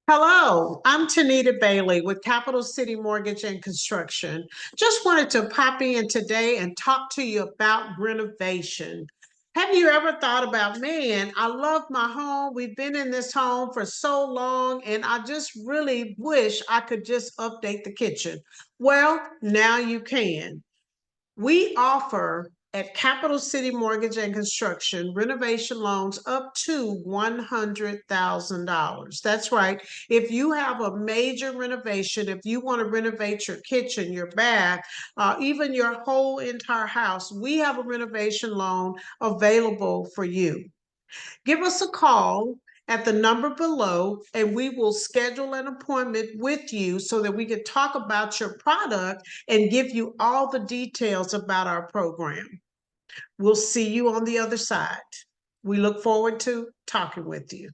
Hello, I'm Tanita Bailey with Capital City Mortgage and Construction. Just wanted to pop in today and talk to you about renovation. Have you ever thought about, man, I love my home. We've been in this home for so long, and I just really wish I could just update the kitchen. Well, now you can. We offer at Capital City Mortgage and Construction renovation loans up to $100,000. That's right. If you have a major renovation, if you want to renovate your kitchen, your bath, even your whole entire house, we have a renovation loan available for you. Give us a call at the number below and we will schedule an appointment with you so that we can talk about your product and give you all the details about our program. We'll see you on the other side. We look forward to talking with you.